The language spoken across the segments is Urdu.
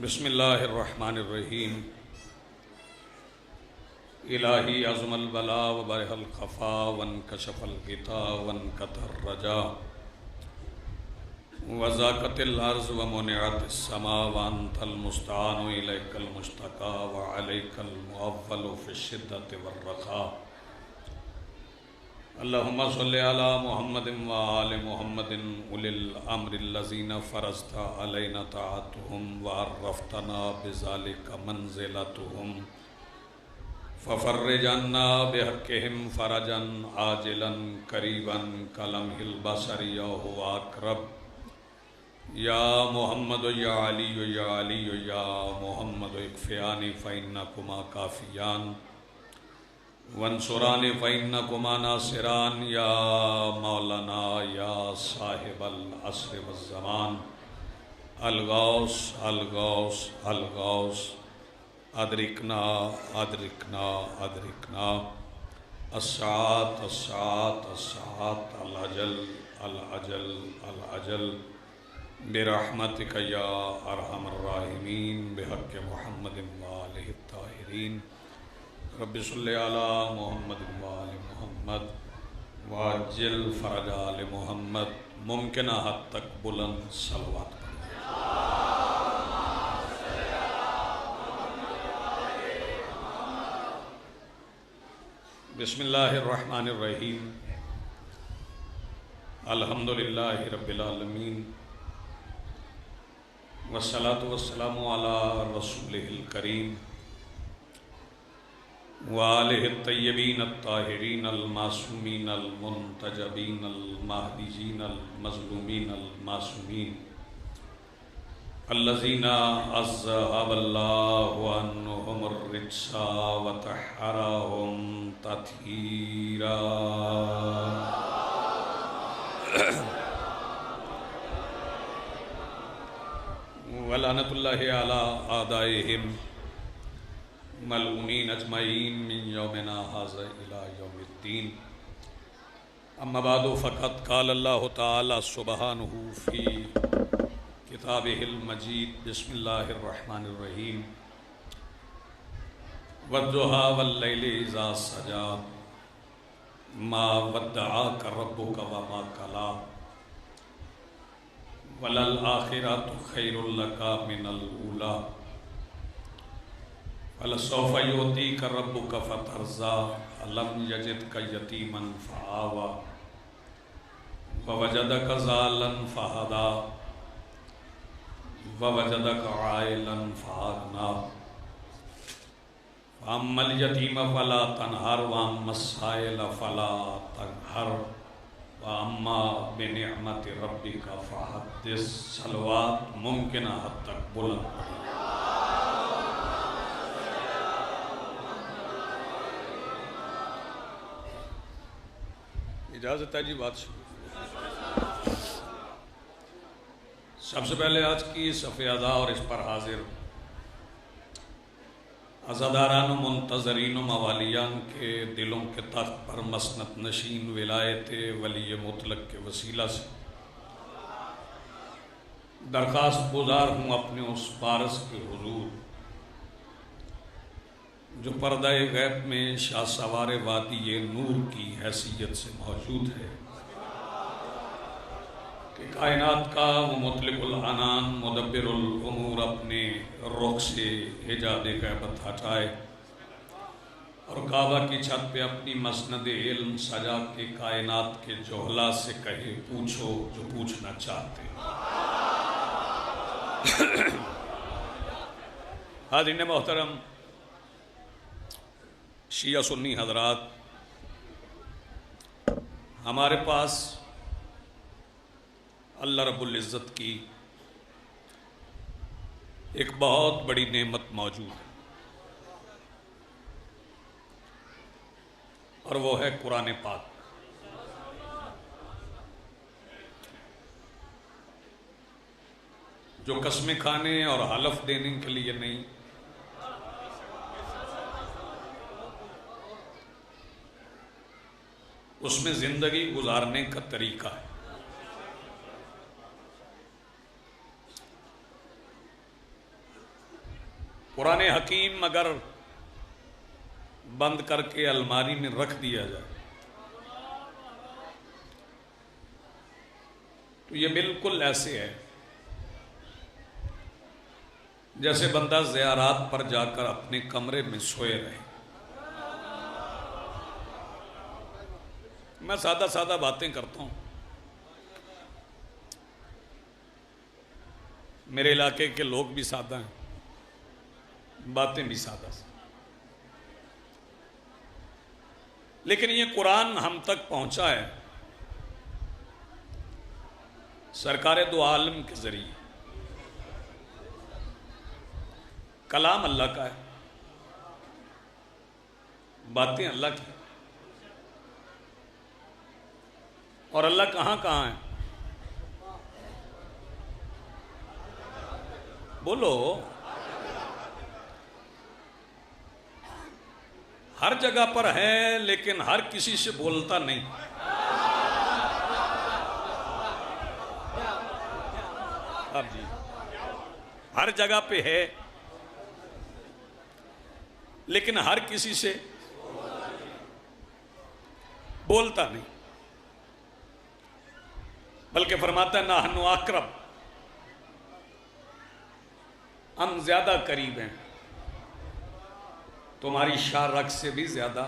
بسم اللہ الرحمن الرحیم۔ الہی عظم البلا وبرح الخفا وانکشف الغطا وانکتر الرجا وزاقت الارض ومنعت السماء وانت المستعان الیک المشتقى وعلیک المعول فی الشدۃ والرخاء۔ اللہم صلی علی محمد وآل محمد اولی الامر الذین فرضت علینا طاعتهم وعرفتنا بذلک منزلتهم ففرج عنا بحقهم فرجا عاجلا قریبا کلمح البصر یا هو اقرب یا محمد یا علی یا علی یا محمد اکفیانی فإنکما کافیان وانصرانی فإنکما ناصران یا مولانا یا صاحب العصر والزمان الغوث الغوث الغوث ادرکنا ادرکنا ادرکنا الساعات الساعات الساعات العجل العجل العجل برحمتک یا ارحم الراحمین بحق محمد وآلہ الطاہرین۔ رب صلی علی محمد وآل محمد وعجل فرج آل محمد۔ ممکنہ حد تک بلند صلوات پڑھیں۔ بسم اللہ الرحمن الرحیم۔ الحمدللہ رب العالمین والصلاة والسلام علی رسولہ الکریم وآلہ الطیبین الطاہرین المعصومین المنتجبین المہدیین المظلومین المعصومین الذین اذھب اللہ عنہم الرجس وطہرہم تطہیرا۔ ولعنۃ اللہ علی اعدائہم ملعونین اجمعین من یومنا ھذا الی یوم الدین۔ اما بعد فقد قال اللہ تعالی سبحانہ فی کتابہ المجید۔ بسم اللہ الرحمن الرحیم۔ والضحیٰ واللیل اذا سجی ما ودعک ربک وما قلی وللآخرۃ خیر لک من الأولی وَلَسَوْفَ يُعْطِيكَ رَبُّكَ فَتَرْضَىٰ أَلَمْ يَجِدْكَ يَتِيمًا فَآوَىٰ وَوَجَدَكَ ضَالًّا فَهَدَىٰ وَوَجَدَكَ عَائِلًا فَأَغْنَىٰ فَأَمَّا الْيَتِيمَ فَلَا تَنْهَرْ وَأَمَّا السَّائِلَ فَلَا تَنْهَرْ وَأَمَّا بِنِعْمَةِ رَبِّكَ فَحَدِّثْ۔ صلوات ممکنہ حد تک بلند پڑھیں۔ اجازت ہے جی بات شروع۔ سب سے پہلے آج کی صف ادا اور اس پر حاضر عزاداران و منتظرین و موالیان کے دلوں کے تخت پر مسند نشین ولایت ولی مطلق کے وسیلہ سے درخواست گزار ہوں اپنے اس پارس کے حضور جو پردہ غیب میں شاہ سوار وادی نور کی حیثیت سے موجود ہے کہ کائنات کا وہ مطلق العنان مدبر الامور اپنے رخ سے حجاب غیبت ہٹائے اور کعبہ کی چھت پہ اپنی مسند علم سجا کے کائنات کے جوہلا سے کہے پوچھو جو پوچھنا چاہتے۔ حاضرین محترم، شیعہ سنی حضرات، ہمارے پاس اللہ رب العزت کی ایک بہت بڑی نعمت موجود ہے اور وہ ہے قرآن پاک۔ جو قسمیں کھانے اور حلف دینے کے لیے نہیں، اس میں زندگی گزارنے کا طریقہ ہے۔ قرآن حکیم اگر بند کر کے الماری میں رکھ دیا جائے تو یہ بالکل ایسے ہے جیسے بندہ زیارات پر جا کر اپنے کمرے میں سوئے رہے. میں سادہ سادہ باتیں کرتا ہوں. میرے علاقے کے لوگ بھی سادہ ہیں, باتیں بھی سادہ سے, لیکن یہ قرآن ہم تک پہنچا ہے سرکار دو عالم کے ذریعے. کلام اللہ کا ہے, باتیں اللہ کی, اور اللہ کہاں کہاں ہے؟ بولو. ہر جگہ پر ہے لیکن ہر کسی سے بولتا نہیں. اب جی ہر جگہ پہ ہے لیکن ہر کسی سے بولتا نہیں, بلکہ فرماتا ہے نحن اقرب, ہم زیادہ قریب ہیں تمہاری شاہ رگ سے بھی زیادہ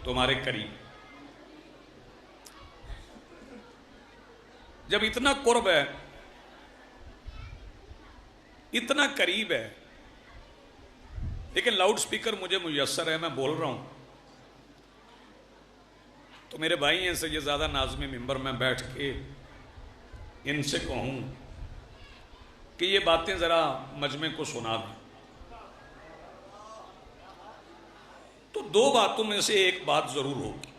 تمہارے قریب. جب اتنا قرب ہے, اتنا قریب ہے, لیکن لاؤڈ سپیکر مجھے میسر ہے, میں بول رہا ہوں, تو میرے بھائی ہیں سید زادہ ناظم منبر میں بیٹھ کے ان سے کہوں کہ یہ باتیں ذرا مجمع کو سنا دیں, تو دو باتوں میں سے ایک بات ضرور ہوگی.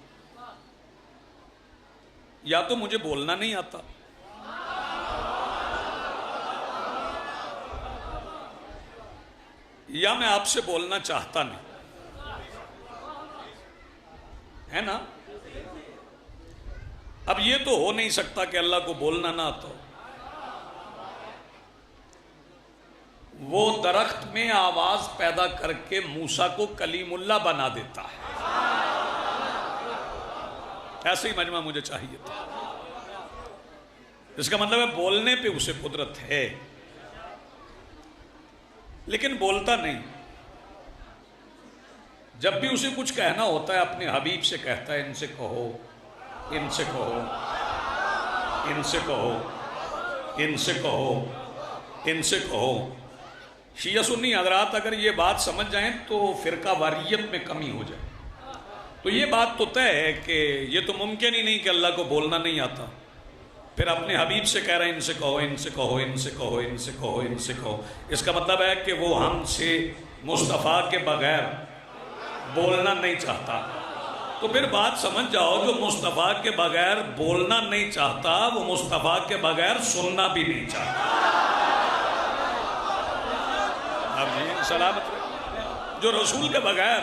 یا تو مجھے بولنا نہیں آتا, یا میں آپ سے بولنا چاہتا نہیں, ہے نا؟ اب یہ تو ہو نہیں سکتا کہ اللہ کو بولنا نہ آتا ہو. وہ درخت میں آواز پیدا کر کے موسیٰ کو کلیم اللہ بنا دیتا ہے. ایسے ہی مجمع مجھے چاہیے تھا. اس کا مطلب ہے بولنے پہ اسے قدرت ہے لیکن بولتا نہیں. جب بھی اسے کچھ کہنا ہوتا ہے اپنے حبیب سے کہتا ہے ان سے کہو, ان سے کہو, ان سے کہو, ان سے کہو, ان سے کہو. شیعہ سنی حضرات اگر یہ بات سمجھ جائیں تو فرقہ واریت میں کمی ہو جائے. تو یہ بات تو طے ہے کہ یہ تو ممکن ہی نہیں کہ اللہ کو بولنا نہیں آتا, پھر اپنے حبیب سے کہہ رہے ہیں ان سے کہو, ان سے کہو, ان سے کہو, ان سے کہو, ان سے کہو. اس کا مطلب ہے کہ وہ ہم سے مصطفیٰ کے بغیر بولنا نہیں چاہتا. تو پھر بات سمجھ جاؤ, جو مصطفیٰ کے بغیر بولنا نہیں چاہتا وہ مصطفیٰ کے بغیر سننا بھی نہیں چاہتا. اب جی سلامت رہے. جو رسول کے بغیر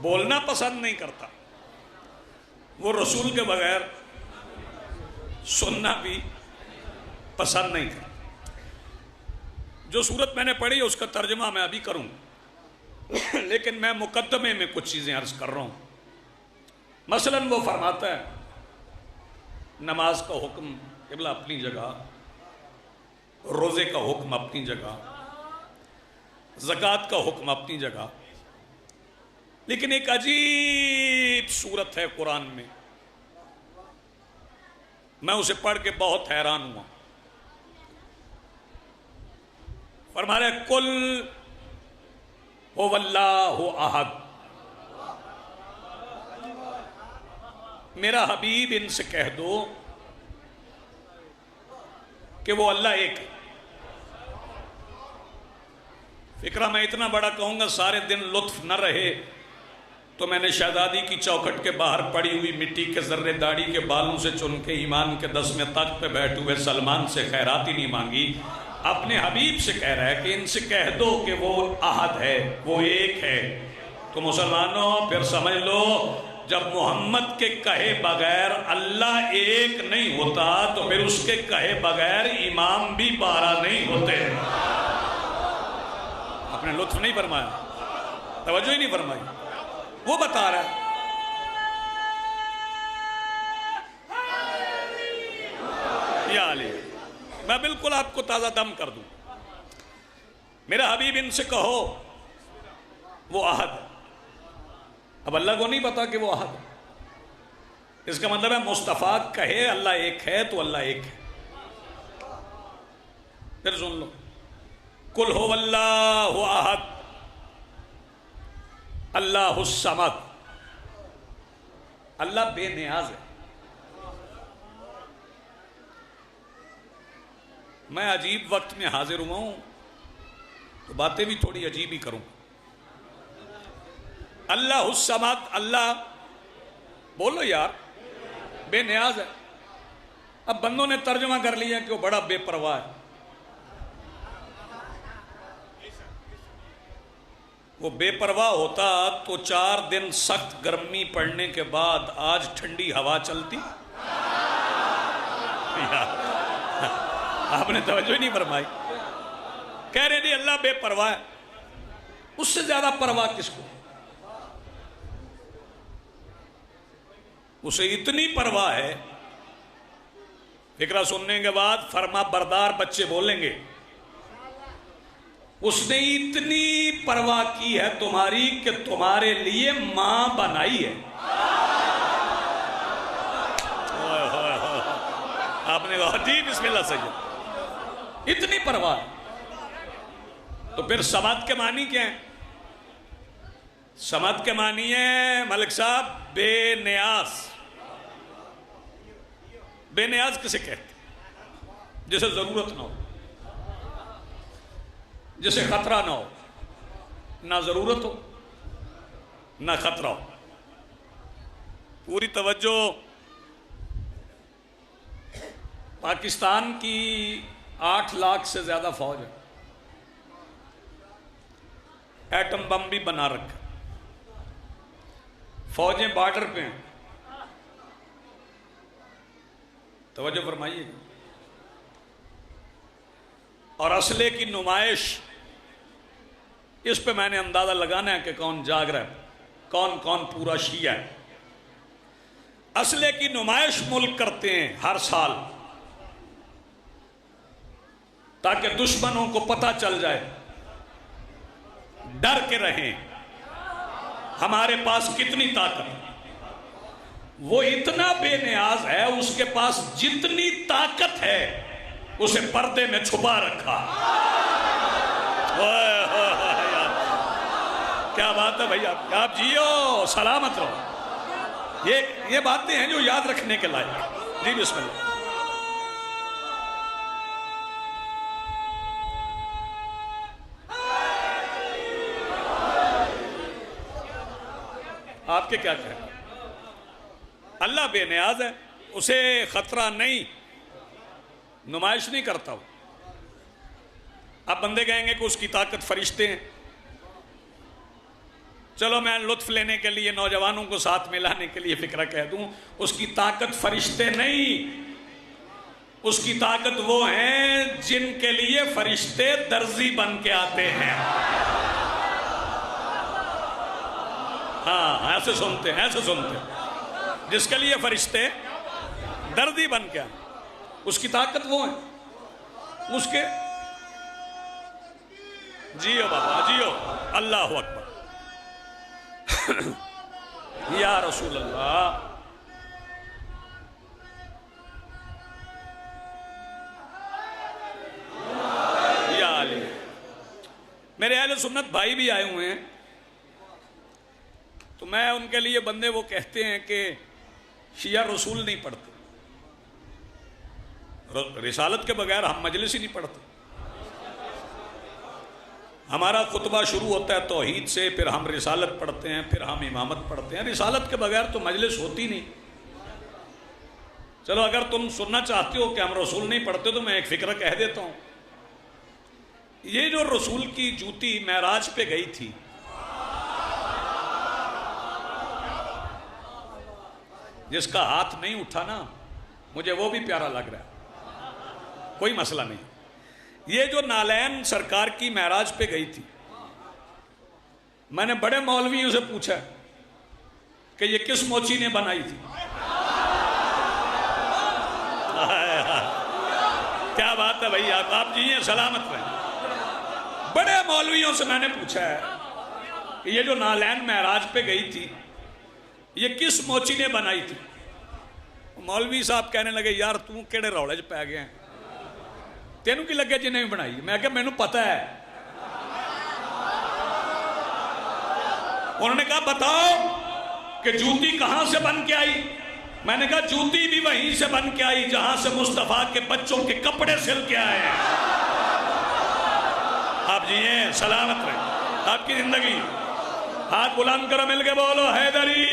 بولنا پسند نہیں کرتا وہ رسول کے بغیر سننا بھی پسند نہیں کرتا. جو صورت میں نے پڑھی اس کا ترجمہ میں ابھی کروں, لیکن میں مقدمے میں کچھ چیزیں عرض کر رہا ہوں. مثلا وہ فرماتا ہے نماز کا حکم قبلہ اپنی جگہ, روزے کا حکم اپنی جگہ, زکوٰۃ کا حکم اپنی جگہ, لیکن ایک عجیب صورت ہے قرآن میں, میں اسے پڑھ کے بہت حیران ہوا. فرما رہے کل هو اللہ احد, میرا حبیب ان سے کہہ دو کہ وہ اللہ ایک ہے. فکرہ میں اتنا بڑا کہوں گا سارے دن لطف نہ رہے تو میں نے شہزادی کی چوکھٹ کے باہر پڑی ہوئی مٹی کے ذرے داڑھی کے بالوں سے چن کے ایمان کے 10ویں تخت پہ بیٹھے ہوئے سلمان سے خیرات ہی نہیں مانگی. اپنے حبیب سے کہہ رہا ہے کہ ان سے کہہ دو کہ وہ احد ہے, وہ ایک ہے. تو مسلمانوں پھر سمجھ لو, جب محمد کے کہے بغیر اللہ ایک نہیں ہوتا تو پھر اس کے کہے بغیر امام بھی 12 نہیں ہوتے. نے لطف نہیں فرمایا، توجہ ہی نہیں فرمائی. وہ بتا رہا ہے یا علی. میں بالکل آپ کو تازہ دم کر دوں. میرا حبیب ان سے کہو وہ احد ہے. اب اللہ کو نہیں پتا کہ وہ احد ہے. اس کا مطلب ہے مصطفیٰ کہے اللہ ایک ہے تو اللہ ایک ہے. پھر سن لو، قل هو اللہ احد اللہ الصمد. اللہ بے نیاز ہے. میں عجیب وقت میں حاضر ہوا ہوں تو باتیں بھی تھوڑی عجیب ہی کروں. اللہ الصمد، اللہ بولو یار، بے نیاز ہے. اب بندوں نے ترجمہ کر لیا کہ وہ بڑا بے پرواہ ہے. وہ بے پرواہ ہوتا تو 4 دن سخت گرمی پڑنے کے بعد آج ٹھنڈی ہوا چلتی. آپ نے توجہ ہی نہیں فرمائی. کہہ رہے نہیں اللہ بے پرواہ ہے. اس سے زیادہ پرواہ کس کو؟ اسے اتنی پرواہ ہے، فکرہ سننے کے بعد فرما بردار بچے بولیں گے، اس نے اتنی پرواہ کی ہے تمہاری کہ تمہارے لیے ماں بنائی ہے. آپ نے کہا جی بسم اللہ سید. اتنی پرواہ. تو پھر سمد کے معنی کیا ہے؟ سمد کے معنی ہے ملک صاحب بے نیاز. بے نیاز کسے کہتے ہیں؟ جسے ضرورت نہ ہو، جسے خطرہ نہ ہو. نہ ضرورت ہو نہ خطرہ ہو. پوری توجہ. پاکستان کی 8 لاکھ سے زیادہ فوج ہے. ایٹم بم بھی بنا رکھا. فوجیں بارڈر پہ ہیں. توجہ فرمائیے. اور اسلحے کی نمائش، اس پہ میں نے اندازہ لگانا ہے کہ کون جاگ رہا ہے، کون کون پورا شیعہ ہے. اسلحے کی نمائش ملک کرتے ہیں ہر سال تاکہ دشمنوں کو پتہ چل جائے، ڈر کے رہیں ہمارے پاس کتنی طاقت ہے. وہ اتنا بے نیاز ہے، اس کے پاس جتنی طاقت ہے اسے پردے میں چھپا رکھا. کیا بات ہے بھائی. آپ جیو سلامت رہو. یہ باتیں ہیں جو یاد رکھنے کے لائق. جی بسم اللہ. آپ کے کیا کہیں؟ اللہ بے نیاز ہے، اسے خطرہ نہیں، نمائش نہیں کرتا وہ. اب بندے کہیں گے کہ اس کی طاقت فرشتے ہیں. چلو میں لطف لینے کے لیے نوجوانوں کو ساتھ ملانے کے لیے فکرہ کہہ دوں، اس کی طاقت فرشتے نہیں، اس کی طاقت وہ ہیں جن کے لیے فرشتے درزی بن کے آتے ہیں. ہاں ایسے سنتے ہیں، ایسے سنتے ہیں. جس کے لیے فرشتے دردی بن کے آئے، اس کی طاقت وہ ہے. اس کے جیو بابا جیو. اللہ اکبر. یا رسول اللہ. یا علی. میرے اہل سنت بھائی بھی آئے ہوئے ہیں، تو میں ان کے لیے بندے وہ کہتے ہیں کہ شیعہ رسول نہیں پڑھتے. رسالت کے بغیر ہم مجلس ہی نہیں پڑھتے. ہمارا خطبہ شروع ہوتا ہے توحید سے، پھر ہم رسالت پڑھتے ہیں، پھر ہم امامت پڑھتے ہیں. رسالت کے بغیر تو مجلس ہوتی نہیں. چلو اگر تم سننا چاہتے ہو کہ ہم رسول نہیں پڑھتے تو میں ایک فکرہ کہہ دیتا ہوں. یہ جو رسول کی جوتی معراج پہ گئی تھی، جس کا ہاتھ نہیں اٹھا نا، مجھے وہ بھی پیارا لگ رہا ہے، کوئی مسئلہ نہیں. یہ جو نالین سرکار کی معراج پہ گئی تھی، میں نے بڑے مولویوں سے پوچھا کہ یہ کس موچی نے بنائی تھی؟ کیا بات ہے بھائی، آپ جی ہیں سلامت رہیں۔ بڑے مولویوں سے میں نے پوچھا ہے کہ یہ جو نالین معراج پہ گئی تھی یہ کس موچی نے بنائی تھی؟ مولوی صاحب کہنے لگے یار تم کیڑے روڑے چ پی گئے ہیں، تینوں کی لگے جنہیں بھی بنائی؟ میں کہا مینوں پتہ ہے۔ انہوں نے کہا بتاؤ کہ جوتی کہاں سے بن کے آئی؟ میں نے کہا جوتی بھی وہیں سے بن کے آئی جہاں سے مصطفیٰ کے بچوں کے کپڑے سل کے آئے ہیں۔ آپ جی ہیں سلامت رہیں، آپ کی زندگی۔ ہاتھ بلند کرو، مل کے بولو حیدری۔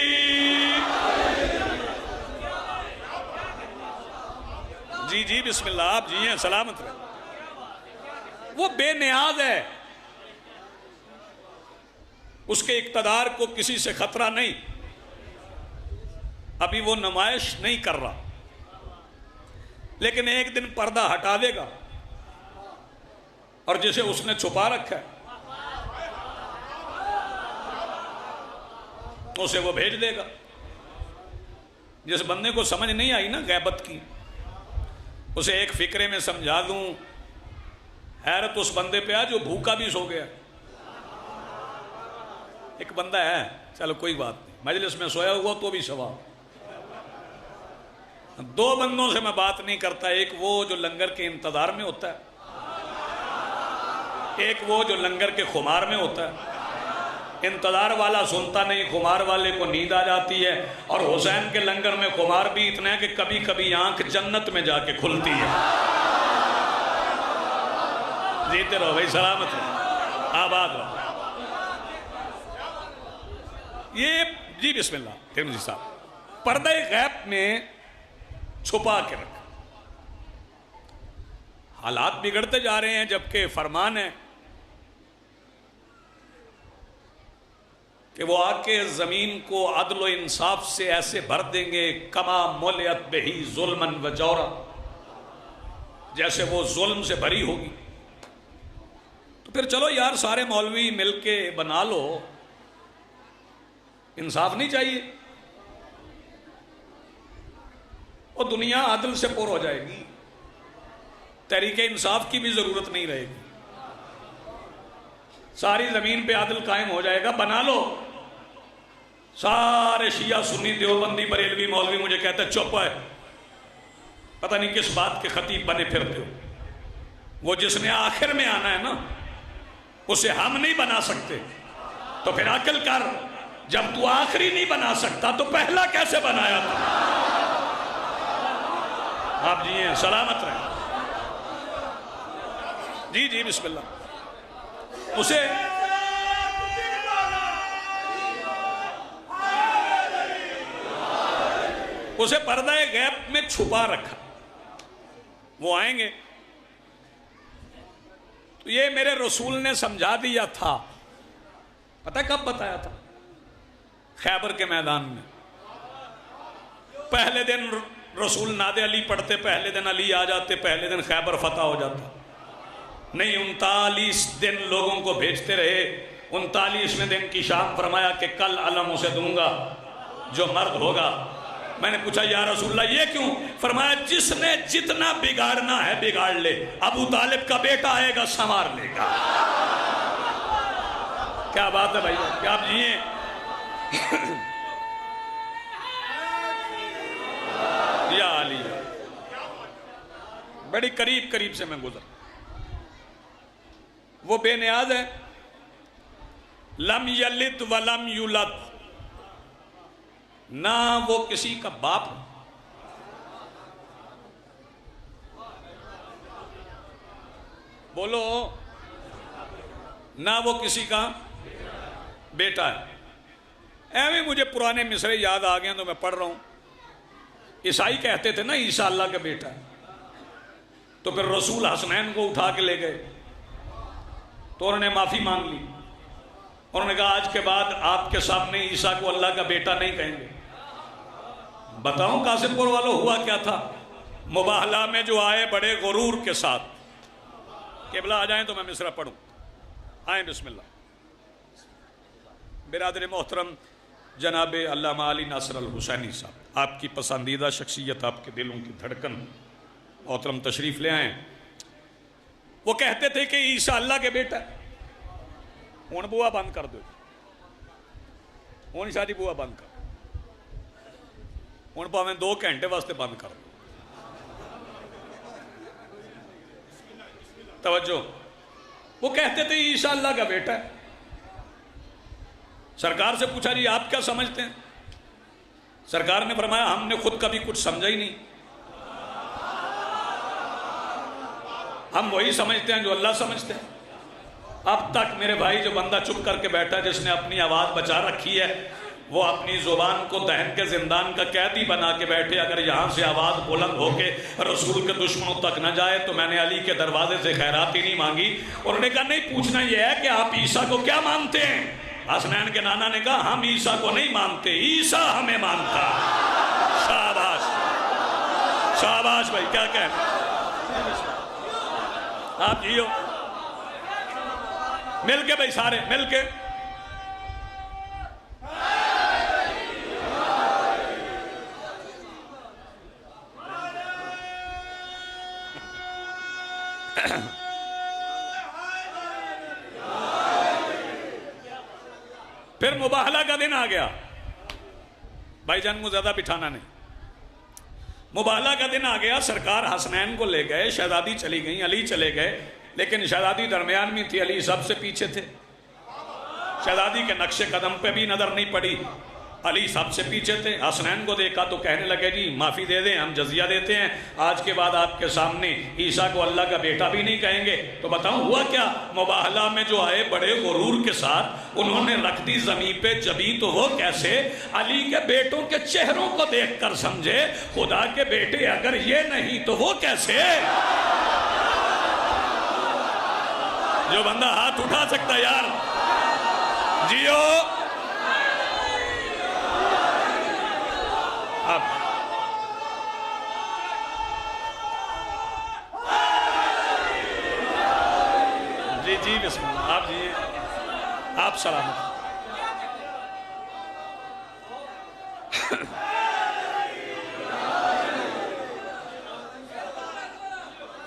جی جی بسم اللہ، آپ جی ہیں سلامت رہیں۔ وہ بے نیاز ہے، اس کے اقتدار کو کسی سے خطرہ نہیں، ابھی وہ نمائش نہیں کر رہا، لیکن ایک دن پردہ ہٹا دے گا اور جسے اس نے چھپا رکھا ہے اسے وہ بھیج دے گا۔ جس بندے کو سمجھ نہیں آئی نا غیبت کی، اسے ایک فکرے میں سمجھا دوں، حیرت اس بندے پہ آ جو بھوکا بھی سو گیا۔ ایک بندہ ہے، چلو کوئی بات نہیں، مجلس میں سویا ہوا تو بھی ثواب۔ دو بندوں سے میں بات نہیں کرتا، ایک وہ جو لنگر کے انتظار میں ہوتا ہے، ایک وہ جو لنگر کے خمار میں ہوتا ہے۔ انتظار والا سنتا نہیں، خمار والے کو نیند آ جاتی ہے، اور حسین کے لنگر میں خمار بھی اتنا ہے کہ کبھی کبھی آنکھ جنت میں جا کے کھلتی ہے۔ جیتے رہو بھائی، سلامت رہو، آباد رہو۔ یہ جی بسم اللہ ترمذی صاحب، پردہ غیب میں چھپا کے رکھا۔ حالات بگڑتے جا رہے ہیں، جبکہ فرمان ہے کہ وہ آ کے زمین کو عدل و انصاف سے ایسے بھر دیں گے کما ملئت بہی ظلما و جورا، جیسے وہ ظلم سے بھری ہوگی۔ تو پھر چلو یار سارے مولوی مل کے بنا لو، انصاف نہیں چاہیے؟ اور دنیا عدل سے پر ہو جائے گی، تحریک انصاف کی بھی ضرورت نہیں رہے گی، ساری زمین پہ عدل قائم ہو جائے گا۔ بنا لو۔ سارے شیعہ سنی دیوبندی بریلوی مولوی مجھے کہتے ہیں چپ ہے، پتہ نہیں کس بات کے خطیب بنے پھرتے ہو۔ وہ جس نے آخر میں آنا ہے نا، اسے ہم نہیں بنا سکتے، تو پھر عقل کر، جب تو آخری نہیں بنا سکتا تو پہلا کیسے بنایا تھا؟ آپ جی ہیں سلامت رہیں۔ جی جی بسم اللہ۔ اسے پردہ غیب میں چھپا رکھا۔ وہ آئیں گے تو یہ میرے رسول نے سمجھا دیا تھا۔ پتہ کب بتایا تھا؟ خیبر کے میدان میں۔ پہلے دن رسول ناد علی پڑھتے، پہلے دن علی آ جاتے، پہلے دن خیبر فتح ہو جاتا۔ نہیں، 39 دن لوگوں کو بھیجتے رہے، 39ویں دن کی شام فرمایا کہ کل علم اسے دوں گا جو مرد ہوگا۔ میں نے پوچھا یا رسول اللہ یہ کیوں؟ فرمایا جس نے جتنا بگاڑنا ہے بگاڑ لے، ابو طالب کا بیٹا آئے گا سنوار لے گا۔ کیا بات ہے بھائی، کیا آپ جیئے؟ یا علی، بڑی قریب سے میں گزر۔ وہ بے نیاز ہے، لم یلد ولم یولد، نہ وہ کسی کا باپ، بولو، نہ وہ کسی کا بیٹا ہے۔ ایویں مجھے پرانے مصرے یاد آ گئے ہیں تو میں پڑھ رہا ہوں۔ عیسائی کہتے تھے نا عیسیٰ اللہ کا بیٹا ہے، تو پھر رسول حسنین کو اٹھا کے لے گئے تو انہوں نے معافی مانگ لی۔ انہوں نے کہا آج کے بعد آپ کے سامنے عیسیٰ کو اللہ کا بیٹا نہیں کہیں گے۔ بتاؤں قاسم پور والوں ہوا کیا تھا؟ مباہلہ میں جو آئے بڑے غرور کے ساتھ، قبلہ آ جائیں تو میں مصرع پڑھوں، آئیں بسم اللہ۔ برادر محترم جناب علامہ علی ناصر الحسینی صاحب، آپ کی پسندیدہ شخصیت، آپ کے دلوں کی دھڑکن، محترم تشریف لے آئیں۔ وہ کہتے تھے کہ عیسیٰ اللہ کے بیٹا ہے۔ ہوں بوا بند کر دو، ہوں شادی بوا بند کر، ہوں پاویں 2 گھنٹے واسطے بند کر دو۔ توجہ، وہ کہتے تھے عیسیٰ اللہ کا بیٹا ہے۔ سرکار سے پوچھا جی آپ کیا سمجھتے ہیں؟ سرکار نے فرمایا ہم نے خود کبھی کچھ سمجھا ہی نہیں، ہم وہی سمجھتے ہیں جو اللہ سمجھتے ہیں۔ اب تک میرے بھائی جو بندہ چپ کر کے بیٹھا ہے، جس نے اپنی آواز بچا رکھی ہے، وہ اپنی زبان کو دہن کے زندان کا قیدی بنا کے بیٹھے۔ اگر یہاں سے آواز بلند ہو کے رسول کے دشمنوں تک نہ جائے تو میں نے علی کے دروازے سے خیرات ہی نہیں مانگی۔ اور انہوں نے کہا نہیں، پوچھنا یہ ہے کہ آپ عیسیٰ کو کیا مانتے ہیں؟ حسنین کے نانا نے کہا ہم عیسیٰ کو نہیں مانتے، عیسیٰ ہمیں مانتا۔ شاباش شاباش بھائی، کیا کہنا آپ جیو، مل کے بھائی، سارے مل کے۔ پھر مباہلہ کا دن آ گیا، بھائی جان کو زیادہ بٹھانا نہیں۔ مباہلہ کا دن آ گیا، سرکار حسنین کو لے گئے، شہزادی چلی گئیں، علی چلے گئے، لیکن شہزادی درمیان میں تھی، علی سب سے پیچھے تھے۔ شہزادی کے نقش قدم پہ بھی نظر نہیں پڑی، علی سب سے پیچھے تھے۔ حسنین کو دیکھا تو کہنے لگے جی معافی دے دیں، ہم جزیہ دیتے ہیں، آج کے بعد آپ کے سامنے عیسیٰ کو اللہ کا بیٹا بھی نہیں کہیں گے۔ تو بتاؤں ہوا کیا؟ مباہلہ میں جو آئے بڑے غرور کے ساتھ، انہوں نے رکھ دی زمین پہ جبیں، تو وہ کیسے؟ علی کے بیٹوں کے چہروں کو دیکھ کر سمجھے خدا کے بیٹے اگر یہ نہیں تو وہ کیسے؟ جو بندہ ہاتھ اٹھا سکتا یار جیو۔ جی جی بسم اللہ، آپ جیئے، آپ سلامت۔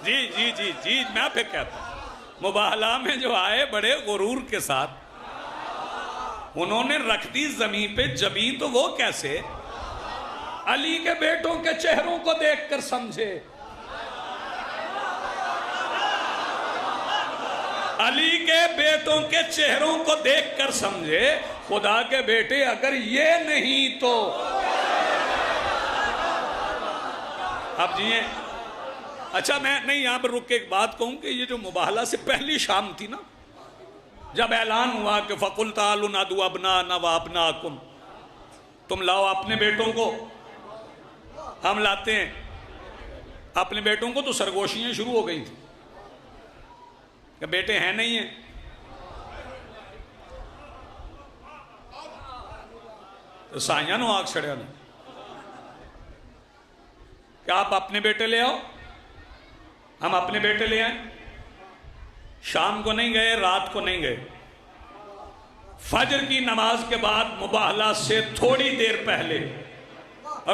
جی جی جی جی، میں پھر کہتا ہوں، مباہلہ میں جو آئے بڑے غرور کے ساتھ، انہوں نے رکھ دی زمین پہ جبیں، تو وہ کیسے؟ علی کے بیٹوں کے چہروں کو دیکھ کر سمجھے، علی کے بیٹوں کے چہروں کو دیکھ کر سمجھے خدا کے بیٹے اگر یہ نہیں تو۔ اب جیئے، اچھا میں نہیں یہاں پر رک کے ایک بات کہوں کہ یہ جو مباہلہ سے پہلی شام تھی نا، جب اعلان ہوا کہ فَقُلْ تَعَالُوا نَدْعُوا أَبْنَاءَنَا وَأَبْنَاءَكُمْ، تم لاؤ اپنے بیٹوں کو، ہم لاتے ہیں اپنے بیٹوں کو، تو سرگوشیاں شروع ہو گئی تھیں کہ بیٹے ہیں نہیں ہیں۔ تو سائیاں نو آگ چھڑیا نہیں کہ آپ اپنے بیٹے لے آؤ، ہم اپنے بیٹے لے آئیں۔ شام کو نہیں گئے، رات کو نہیں گئے، فجر کی نماز کے بعد مباہلہ سے تھوڑی دیر پہلے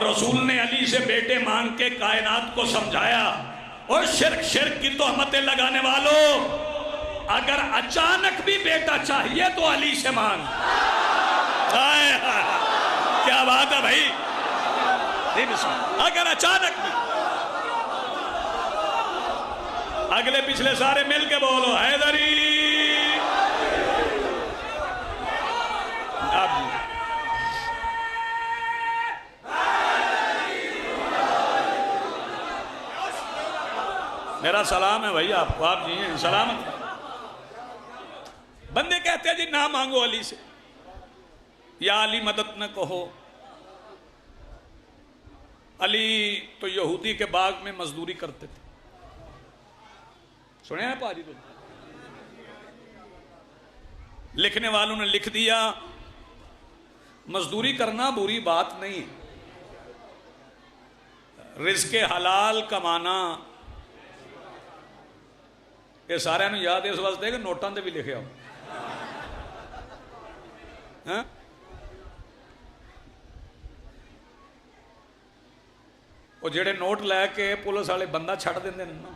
رسول نے علی سے بیٹے مانگ کے کائنات کو سمجھایا، اور شرک کی تہمتیں لگانے والوں، اگر اچانک بھی بیٹا چاہیے تو علی سے مانگ۔ کیا بات ہے بھائی، اگر اچانک بھی، اگلے پچھلے سارے مل کے بولو حیدری۔ میرا سلام ہے بھائی آپ کو، آپ جی ہیں سلامت۔ بندے کہتے ہیں جی نہ مانگو علی سے، یا علی مدد نہ کہو۔ علی تو یہودی کے باغ میں مزدوری کرتے تھے، سنے ہیں پاجی؟ تو لکھنے والوں نے لکھ دیا مزدوری کرنا بری بات نہیں، رزق حلال کمانا، یہ سارے یاد اس واسطے کہ نوٹاں دے بھی لکھے ہو۔ ہاں وہ جڑے نوٹ لے کے پولیس والے بندہ چھڑ دیں نا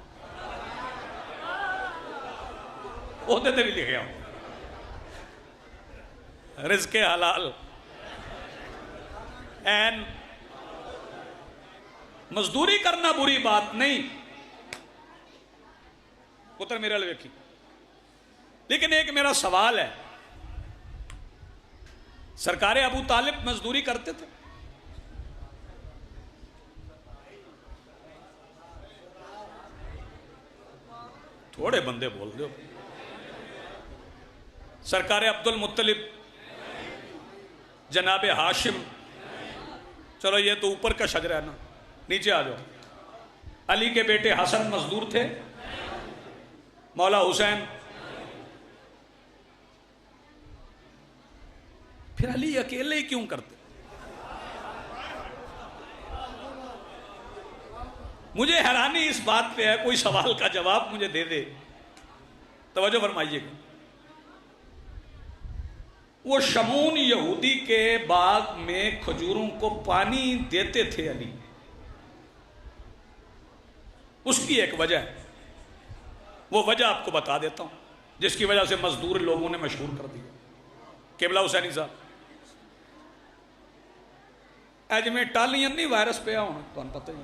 وہ بھی لکھے ہوں رزق حلال این مزدوری کرنا بری بات نہیں پتر میرے لئے ویکھی لیکن ایک میرا سوال ہے سرکار ابو طالب مزدوری کرتے تھے تھوڑے بندے بول دو سرکار عبد المطلب جناب ہاشم چلو یہ تو اوپر کا شجرہ ہے نا نیچے آ جاؤ علی کے بیٹے حسن مزدور تھے مولا حسین پھر علی اکیلے ہی کیوں کرتے مجھے حیرانی اس بات پہ ہے کوئی سوال کا جواب مجھے دے دے توجہ فرمائیے گا وہ شمون یہودی کے باغ میں کھجوروں کو پانی دیتے تھے علی اس کی ایک وجہ ہے وہ وجہ آپ کو بتا دیتا ہوں جس کی وجہ سے مزدور لوگوں نے مشہور کر دیا قبلہ حسینی صاحب ایج میں ٹالیاں نہیں وائرس پہ آؤں تو ہم پتہ ہی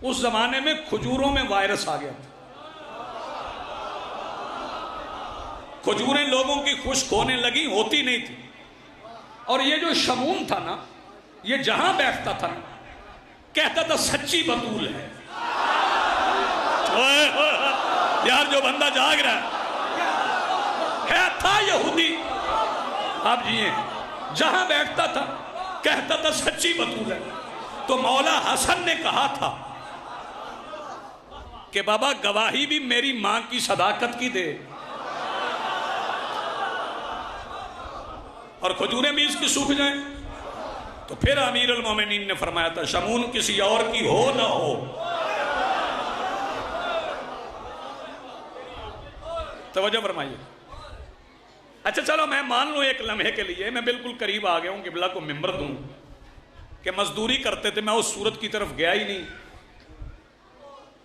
اس زمانے میں کھجوروں میں وائرس آ گیا تھا کھجوریں لوگوں کی خشک ہونے لگی ہوتی نہیں تھی اور یہ جو شمون تھا نا یہ جہاں بیٹھتا تھا نا کہتا تھا سچی بطول ہے یار جو بندہ جاگ رہا ہے تھا یہودی آپ جیئے جہاں بیٹھتا تھا کہتا تھا سچی بطول ہے تو مولا حسن نے کہا تھا کہ بابا گواہی بھی میری ماں کی صداقت کی دے اور کھجوریں بھی اس کی سوکھ جائیں تو پھر امیر المومنین نے فرمایا تھا شمون کسی اور کی ہو نہ ہو توجہ فرمائیے اچھا چلو میں مان لوں ایک لمحے کے لیے میں بالکل قریب آ گیا ہوں قبلہ کو ممبر دوں کہ مزدوری کرتے تھے میں اس صورت کی طرف گیا ہی نہیں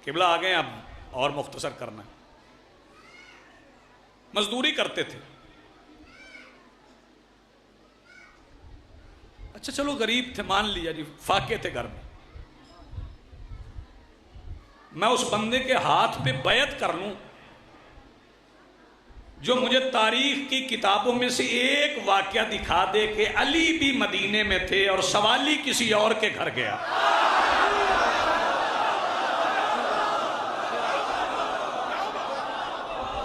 قبلہ آ گئے اب اور مختصر کرنا مزدوری کرتے تھے اچھا چلو غریب تھے مان لیا جی فاقے تھے گھر میں میں اس بندے کے ہاتھ پہ بیعت کر لوں جو مجھے تاریخ کی کتابوں میں سے ایک واقعہ دکھا دے کہ علی بھی مدینے میں تھے اور سوالی کسی اور کے گھر گیا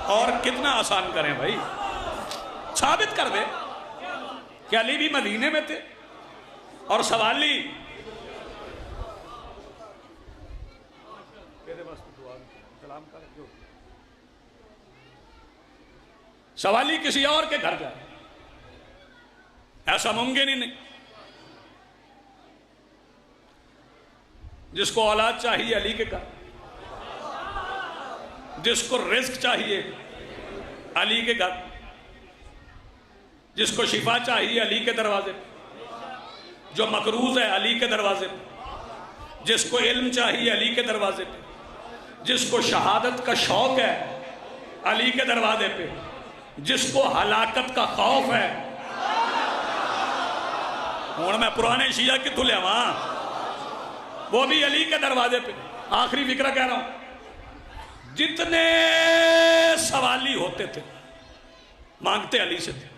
اور کتنا آسان کریں بھائی ثابت کر دے کہ علی بھی مدینے میں تھے اور سوالی سوالی کسی اور کے گھر جائے ایسا ممکن ہی نہیں جس کو اولاد چاہیے علی کے گھر جس کو رزق چاہیے علی کے گھر جس کو شفا چاہیے علی کے دروازے جو مقروض ہے علی کے دروازے پہ جس کو علم چاہیے علی کے دروازے پہ جس کو شہادت کا شوق ہے علی کے دروازے پہ جس کو ہلاکت کا خوف ہے اور میں پرانے شیعہ کی تلے وہاں وہ بھی علی کے دروازے پہ آخری فکرہ کہہ رہا ہوں جتنے سوالی ہوتے تھے مانگتے علی سے تھے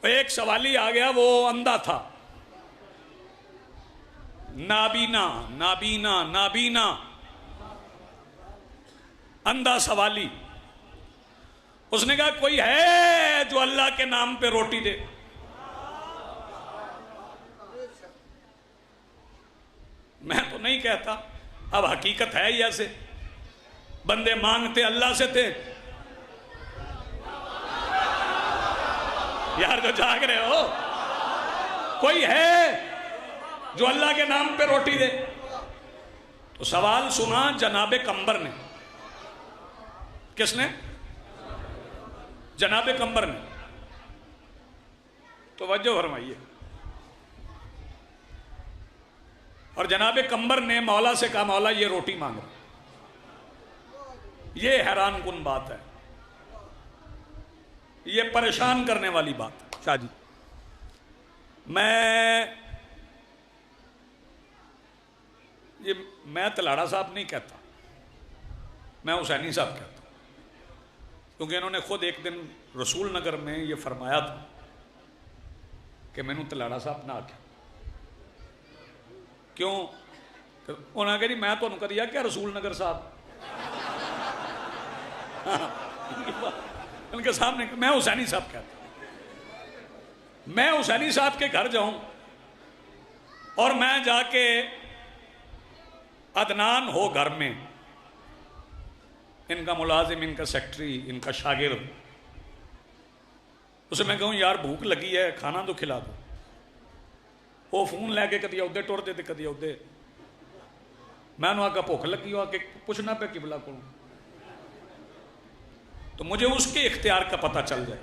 ایک سوالی آ گیا وہ اندھا تھا نابینا نابینا نابینا اندھا سوالی اس نے کہا کوئی ہے جو اللہ کے نام پہ روٹی دے میں تو نہیں کہتا اب حقیقت ہے ہی ایسے بندے مانگتے اللہ سے تھے یار جو جاگ رہے ہو کوئی ہے جو اللہ کے نام پہ روٹی دے تو سوال سنا جناب کمبر نے کس نے جناب قمبر نے توجہ فرمائیے، اور جناب قمبر نے مولا سے کہا مولا یہ روٹی مانگ رہا۔ یہ حیران کن بات ہے، یہ پریشان کرنے والی بات ہے۔ شاہ جی میں تلاڑا صاحب نہیں کہتا، میں حسینی صاحب کہتا ہوں، کیونکہ انہوں نے خود ایک دن رسول نگر میں یہ فرمایا تھا کہ میں نے تلاڑا صاحب نہ آکھا کیوں؟ انہوں نے کہا جی میں تو ان کا دیا کیا رسول نگر صاحب ان کے سامنے میں حسینی صاحب کہتا ہوں، میں حسینی صاحب کے گھر جاؤں اور میں جا کے عدنان ہو گھر میں، ان کا ملازم، ان کا سیکٹری، ان کا شاگرد، اسے میں کہوں یار بھوک لگی ہے کھانا تو کھلا دو، وہ فون لے کے کدی ادھر ٹر دے کدی ادھر، میں انہوں آگا بھوک لگی ہو کہ پوچھنا پہ قبلہ کو، تو مجھے اس کے اختیار کا پتہ چل جائے۔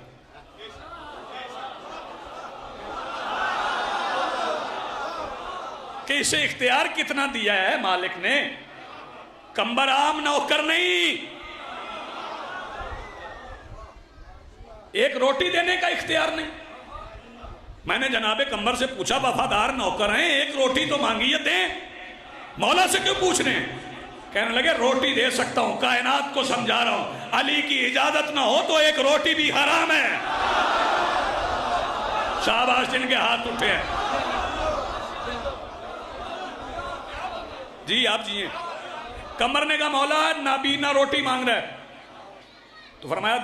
کہ اسے اختیار کتنا دیا ہے مالک نے، قمبر عام نوکر نہیں، ایک روٹی دینے کا اختیار نہیں۔ میں نے جناب قمبر سے پوچھا وفادار نوکر ہیں، ایک روٹی تو مانگی ہے دیں، مولا سے کیوں پوچھ رہے ہیں؟ کہنے لگے روٹی دے سکتا ہوں، کائنات کو سمجھا رہا ہوں، علی کی اجازت نہ ہو تو ایک روٹی بھی حرام ہے۔ شاباش جن کے ہاتھ اٹھے ہیں، جی آپ جی ہیں۔ قمر نے کہا مولا نابینا روٹی مانگ رہا ہے، تو فرمایا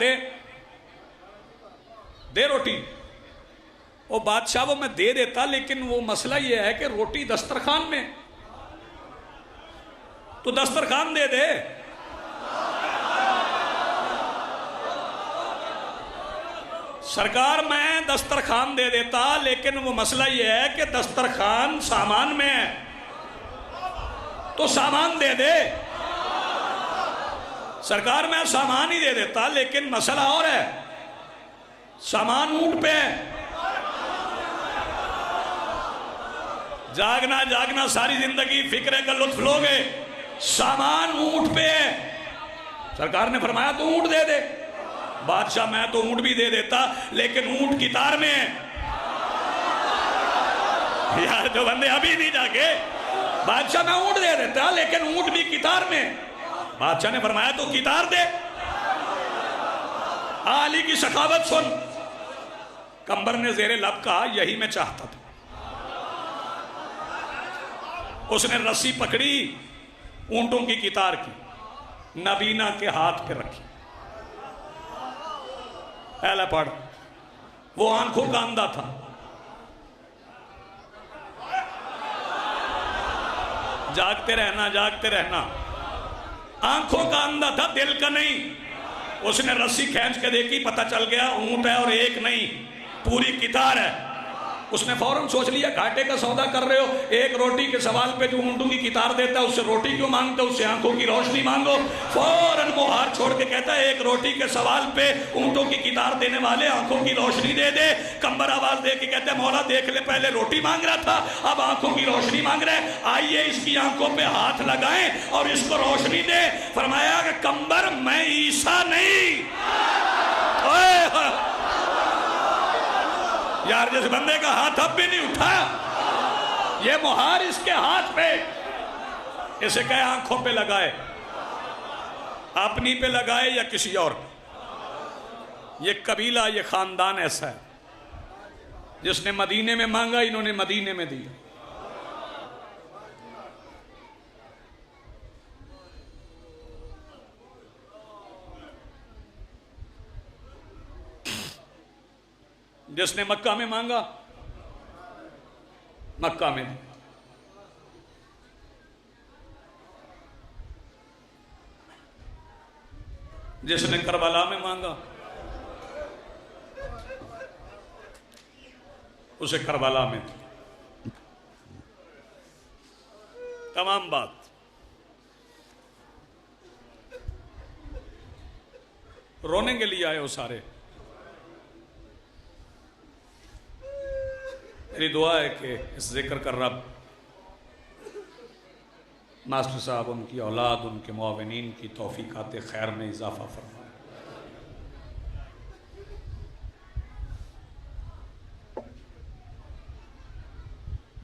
دے روٹی۔ وہ بادشاہ وہ میں دے دیتا، لیکن وہ مسئلہ یہ ہے کہ روٹی دسترخوان میں، تو دسترخوان دے دے۔ سرکار میں دسترخوان دے دیتا، لیکن وہ مسئلہ یہ ہے کہ دسترخوان سامان میں ہے، تو سامان دے دے۔ سرکار میں سامان ہی دے دیتا، لیکن مسئلہ اور ہے، سامان اونٹ پہ ہے۔ جاگنا ساری زندگی فکرے کا لطف لوگے، سامان اونٹ پہ ہے۔ سرکار نے فرمایا تو اونٹ دے دے۔ بادشاہ میں تو اونٹ بھی دے دیتا، لیکن اونٹ کی تار میں ہے۔ یار جو بندے ابھی نہیں جاگے، بادشاہ میں اونٹ دے دیتا لیکن اونٹ بھی کتار میں۔ بادشاہ نے فرمایا تو کتار دے۔ علی کی سخاوت سن۔ قمبر نے زیر لب کہا یہی میں چاہتا تھا۔ اس نے رسی پکڑی اونٹوں کی کتار کی، نبینا کے ہاتھ پہ رکھی۔ پہلا پڑھ، وہ آنکھوں کا اندھا تھا، جاگتے رہنا، آنکھوں کا اندھا تھا دل کا نہیں۔ اس نے رسی کھینچ کے دیکھی، پتہ چل گیا اونٹ ہے اور ایک نہیں، پوری کتار ہے۔ اس نے فوراً سوچ لیا گھاٹے کا سودا کر رہے ہو، ایک روٹی کے سوال پہ جو اونٹوں کی کتار دیتا ہے اس سے روٹی کیوں مانگتے ہو، اس سے آنکھوں کی روشنی مانگو۔ فوراً وہ ہاتھ چھوڑ کے کہتا ہے ایک روٹی کے سوال پہ اونٹوں کی کتار دینے والے آنکھوں کی روشنی دے دے۔ قمبر آواز دے کے کہتا ہے مولا دیکھ لے، پہلے روٹی مانگ رہا تھا اب آنکھوں کی روشنی مانگ رہا ہے، آئیے اس کی آنکھوں پہ ہاتھ لگائیں اور اس کو روشنی دیں۔ فرمایا کہ قمبر میں عیسیٰ نہیں، یار جس بندے کا ہاتھ اب بھی نہیں اٹھا، یہ مہار اس کے ہاتھ پہ، اسے کہے آنکھوں پہ لگائے، اپنی پہ لگائے یا کسی اور پہ۔ یہ قبیلہ، یہ خاندان ایسا ہے جس نے مدینے میں مانگا انہوں نے مدینے میں دیا۔ جس نے مکہ میں مانگا مکہ میں، جس نے کربلا میں مانگا اسے کربلا میں دی۔ تمام بات رونے کے لیے آئے ہو سارے، میری دعا ہے کہ اس ذکر کا رب ماسٹر صاحب، ان کی اولاد، ان کے معاونین کی توفیقات خیر میں اضافہ فرمائے۔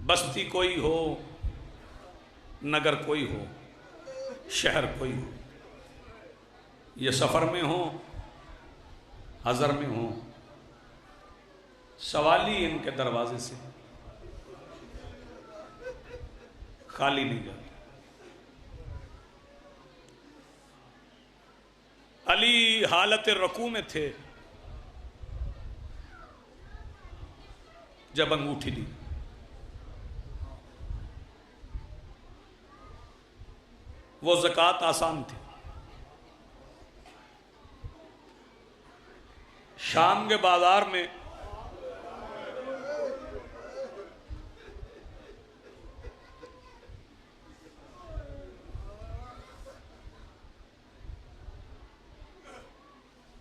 بستی کوئی ہو، نگر کوئی ہو، شہر کوئی ہو، یہ سفر میں ہو، حضر میں ہو، سوالی ان کے دروازے سے خالی نہیں جاتا۔ علی حالت رکوع میں تھے جب انگوٹھی دی۔ وہ زکوٰۃ آسان تھی۔ شام کے بازار میں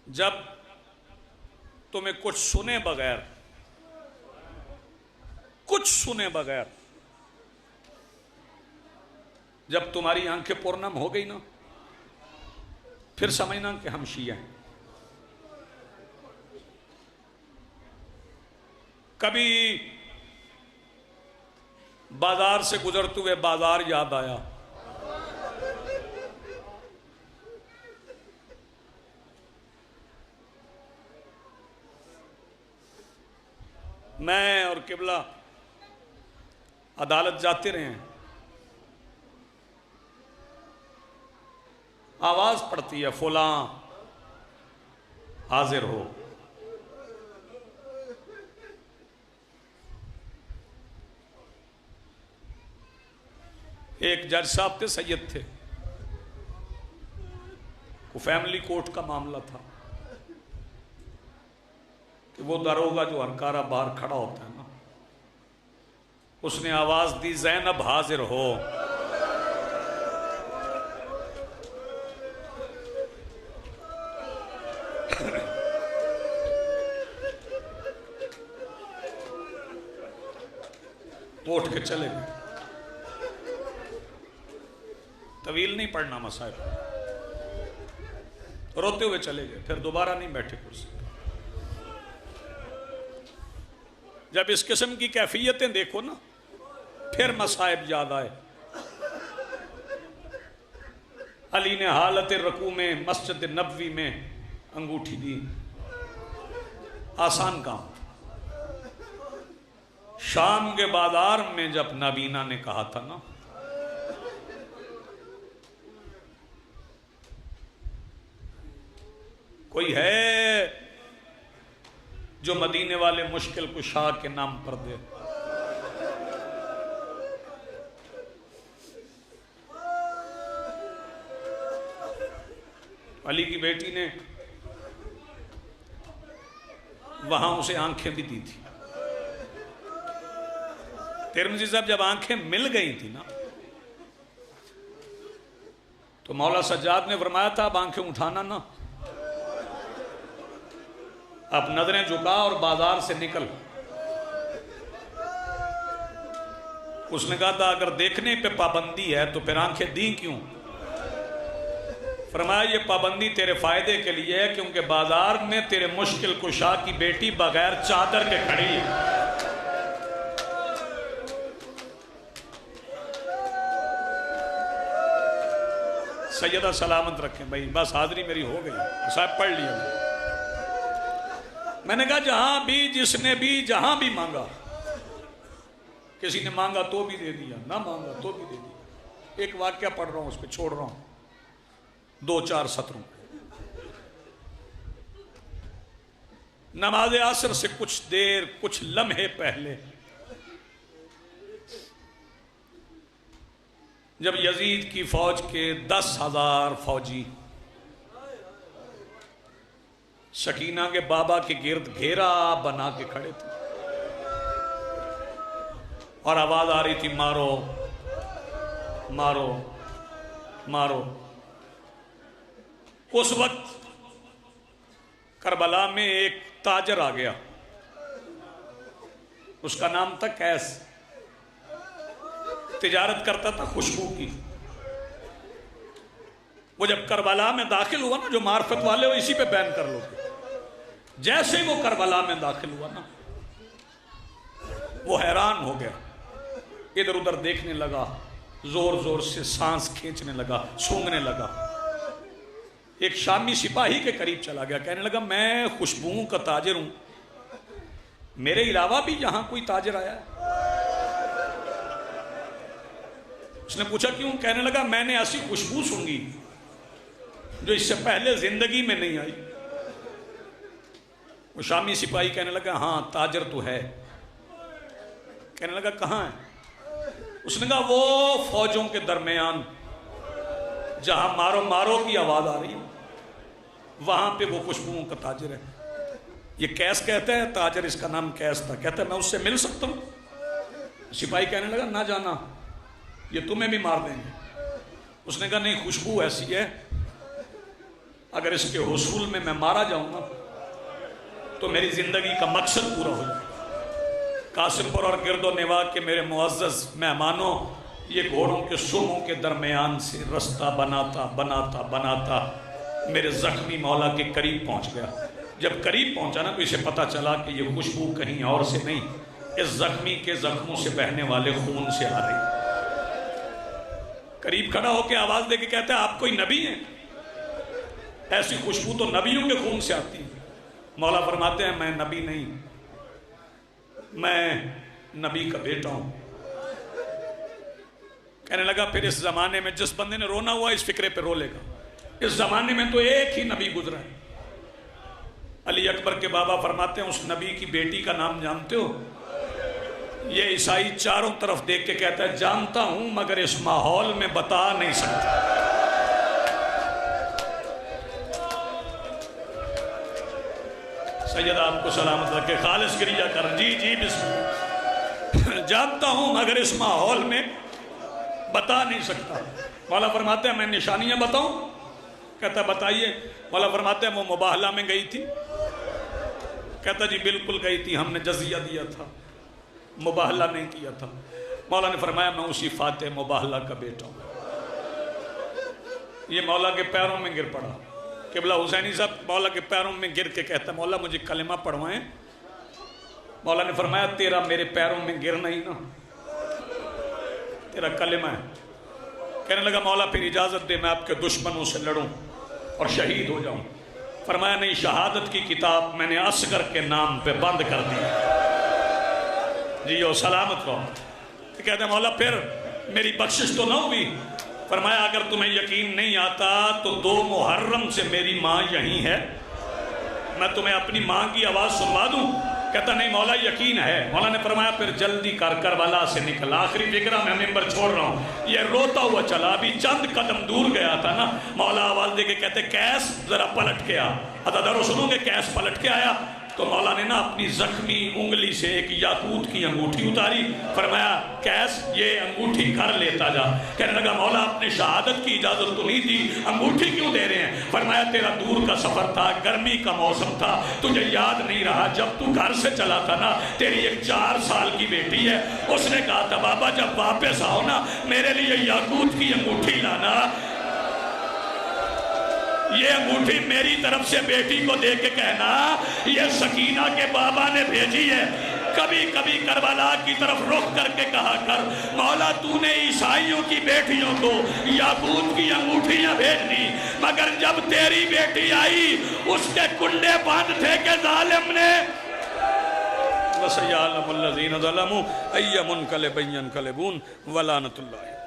جب تمہیں کچھ سنے بغیر جب تمہاری آنکھیں پرنم ہو گئی نا، پھر سمجھنا کہ ہم شیعہ ہیں۔ کبھی بازار سے گزرتے ہوئے بازار یاد آیا، میں اور قبلہ عدالت جاتے رہے ہیں، آواز پڑتی ہے فلاں حاضر ہو۔ ایک جج صاحب تھے، سید تھے، وہ فیملی کورٹ کا معاملہ تھا کہ وہ داروغہ جو ہنکارا باہر کھڑا ہوتا ہے نا، اس نے آواز دی زینب حاضر ہو۔ اٹھ کے چلے گئے، طویل نہیں پڑھنا مسائل، روتے ہوئے چلے گئے، پھر دوبارہ نہیں بیٹھے کرسی۔ جب اس قسم کی کیفیتیں دیکھو نا، پھر مصائب یاد آئے۔ علی نے حالت رکوع میں مسجد نبوی میں انگوٹھی دی، آسان کام۔ شام کے بازار میں جب نابینا نے کہا تھا نا، کوئی ہے جو مدینے والے مشکل کشا کے نام پر دے؟ علی کی بیٹی نے وہاں اسے آنکھیں بھی دی تھی۔ ترمذی صاحب جب آنکھیں مل گئی تھی نا، تو مولا سجاد نے فرمایا تھا اب آنکھیں اٹھانا نا، اب نظریں جھکا اور بازار سے نکل۔ اس نے کہا تھا اگر دیکھنے پہ پابندی ہے تو پھر آنکھیں دی کیوں؟ فرمایا یہ پابندی تیرے فائدے کے لیے ہے، کیونکہ بازار میں تیرے مشکل کشا کی بیٹی بغیر چادر کے کھڑی ہے۔ سیدہ سلامت رکھیں بھائی، بس حاضری میری ہو گئی، صاحب پڑھ لیا میں نے کہا جہاں بھی جس نے بھی جہاں بھی مانگا، کسی نے مانگا تو بھی دے دیا، نہ مانگا تو بھی دے دیا۔ ایک واقعہ پڑھ رہا ہوں، اس پہ چھوڑ رہا ہوں 2-4 سطروں۔ نماز عصر سے کچھ دیر، کچھ لمحے پہلے جب یزید کی فوج کے 10,000 فوجی سکینہ کے بابا کے گرد گھیرا بنا کے کھڑے تھے اور آواز آ رہی تھی مارو مارو مارو۔ اس وقت کربلا میں ایک تاجر آ گیا، اس کا نام تھا کیس، تجارت کرتا تھا خوشبو کی۔ وہ جب کربلا میں داخل ہوا نا، جو معرفت والے ہو اسی پہ بیان کر لو، جیسے ہی وہ کربلا میں داخل ہوا نا، وہ حیران ہو گیا، ادھر ادھر دیکھنے لگا، زور زور سے سانس کھینچنے لگا، سونگنے لگا۔ ایک شامی سپاہی کے قریب چلا گیا، کہنے لگا میں خوشبوؤں کا تاجر ہوں، میرے علاوہ بھی یہاں کوئی تاجر آیا ہے؟ اس نے پوچھا کیوں؟ کہنے لگا میں نے ایسی خوشبو سونگی جو اس سے پہلے زندگی میں نہیں آئی۔ وہ شامی سپاہی کہنے لگا ہاں تاجر تو ہے۔ کہنے لگا کہاں ہے؟ اس نے کہا وہ فوجوں کے درمیان جہاں مارو مارو کی آواز آ رہی ہے، وہاں پہ وہ خوشبوؤں کا تاجر ہے۔ یہ کیس کہتا ہے، تاجر اس کا نام کیس تھا، کہتا ہے میں اس سے مل سکتا ہوں؟ سپاہی کہنے لگا نہ جانا، یہ تمہیں بھی مار دیں گے۔ اس نے کہا نہیں، خوشبو ایسی ہے اگر اس کے حصول میں مارا جاؤں نا تو میری زندگی کا مقصد پورا ہو جائے۔ قاسم پور اور گرد و نواح کے میرے معزز مہمانوں، یہ گھوڑوں کے سموں کے درمیان سے رستہ بناتا بناتا بناتا میرے زخمی مولا کے قریب پہنچ گیا۔ جب قریب پہنچا نا تو اسے پتا چلا کہ یہ خوشبو کہیں اور سے نہیں، اس زخمی کے زخموں سے بہنے والے خون سے آ رہی۔ قریب کھڑا ہو کے آواز دے کے کہتا ہے آپ کوئی نبی ہیں؟ ایسی خوشبو تو نبیوں کے خون سے آتی ہے۔ مولا فرماتے ہیں میں نبی نہیں، میں نبی کا بیٹا ہوں۔ کہنے لگا پھر اس زمانے میں جس بندے نے رونا ہوا اس فکرے پہ رو لے گا، اس زمانے میں تو ایک ہی نبی گزرا ہے۔ علی اکبر کے بابا فرماتے ہیں اس نبی کی بیٹی کا نام جانتے ہو؟ یہ عیسائی چاروں طرف دیکھ کے کہتا ہے جانتا ہوں مگر اس ماحول میں بتا نہیں سکتا۔ سیدہ آپ کو سلامت رکھے، خالص گریہ کر جی جی بسم اللہ۔ جانتا ہوں مگر اس ماحول میں بتا نہیں سکتا۔ مولا فرماتے ہیں میں نشانیاں بتاؤں؟ کہتا بتائیے۔ مولا فرماتے ہیں وہ مباہلہ میں گئی تھی؟ کہتا جی بالکل گئی تھی، ہم نے جزیہ دیا تھا، مباہلہ نہیں کیا تھا۔ مولا نے فرمایا میں اسی فاتح مباہلہ کا بیٹا ہوں۔ یہ مولا کے پیروں میں گر پڑا۔ قبلہ حسینی صاحب مولا کے پیروں میں گر کے کہتا مولا مجھے کلمہ پڑھوائیں۔ مولا نے فرمایا تیرا میرے پیروں میں گرنا ہی نا، تیرا کلمہ ہے۔ کہنے لگا مولا پھر اجازت دے میں آپ کے دشمنوں سے لڑوں اور شہید ہو جاؤں۔ فرمایا نہیں، شہادت کی کتاب میں نے اصغر کے نام پہ بند کر دی۔ جی او سلامت رہو۔ کہتے ہیں مولا پھر میری بخشش تو نہ ہوئی؟ فرمایا اگر تمہیں یقین نہیں آتا تو 2 محرم سے میری ماں یہیں ہے، میں تمہیں اپنی ماں کی آواز سنوا دوں؟ کہتا نہیں مولا یقین ہے۔ مولا نے فرمایا پھر جلدی کر کربلا سے نکل، آخری فکرہ میں ممبر چھوڑ رہا ہوں۔ یہ روتا ہوا چلا، ابھی چند قدم دور گیا تھا نا، مولا آواز دے کے کہتے کیس ذرا پلٹ کے آ۔ عددارو سنو گے، کیس پلٹ کے آیا تو مولا نے نا اپنی زخمی انگلی سے ایک یاقوت کی انگوٹھی اتاری۔ فرمایا کیس یہ انگوٹھی گھر لیتا جا۔ کہنے لگا مولا اپنے شہادت کی اجازت تو نہیں دی، انگوٹھی کیوں دے رہے ہیں؟ فرمایا تیرا دور کا سفر تھا، گرمی کا موسم تھا، تجھے یاد نہیں رہا جب تو گھر سے چلا تھا نا تیری ایک 4 سال کی بیٹی ہے، اس نے کہا تھا بابا جب واپس آؤ نا میرے لیے یاقوت کی انگوٹھی لانا۔ یہ انگوٹھی میری طرف سے بیٹی کو دے کے کہنا یہ سکینہ کے بابا نے بھیجی ہے۔ کبھی کبھی کربلا کی طرف رخ کر کے کہا کر مولا تو نے عیسائیوں کی بیٹیوں کو یاقوت کی انگوٹھیاں بھیج دی، مگر جب تیری بیٹی آئی اس کے کنڈے بند تھے کہ ظالم نے وَسَيَعْلَمُ الَّذِينَ ظَلَمُوا أَيَّ مُنْقَلِبٍ يَنْقَلِبُونَ وَلَعنَةُ اللَّهِ